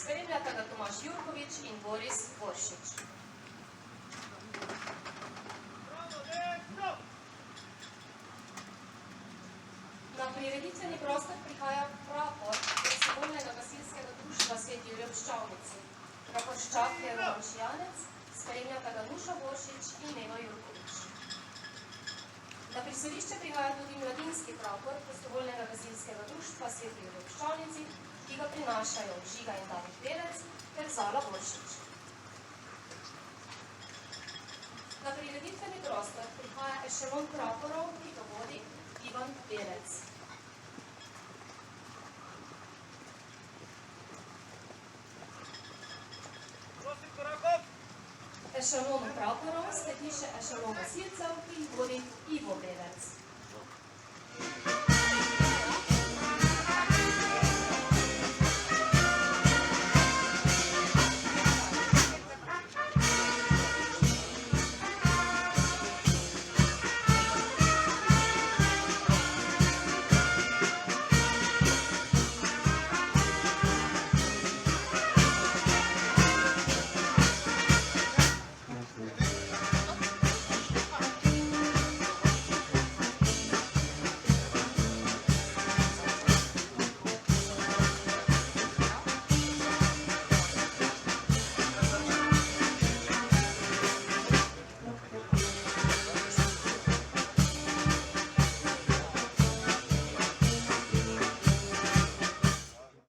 Spremljata ga Tomaž Jurkovič in Boris Voršič. Na prireditveni prostor prihaja prapor prostovoljnega gasilskega društva Sveti Jurij ob Ščavnici. Praporščak je Romanšijanec, spremljata ga Nuša Voršič in Neva Jurkovič. Na prizorišče prihaja tudi mladinski prapor prostovoljnega gasilskega društva Sveti Jurij ob Ščavnici, ki ga prinašajo Žiga in David Perec ter Zala Voršič. Na prireditveni prostor prihaja ešelon praporov, ki ga vodi Ivan Perec. Ešelonu praporov sledi še ešelon gasilcev, ki jih vodi Ivo Perec.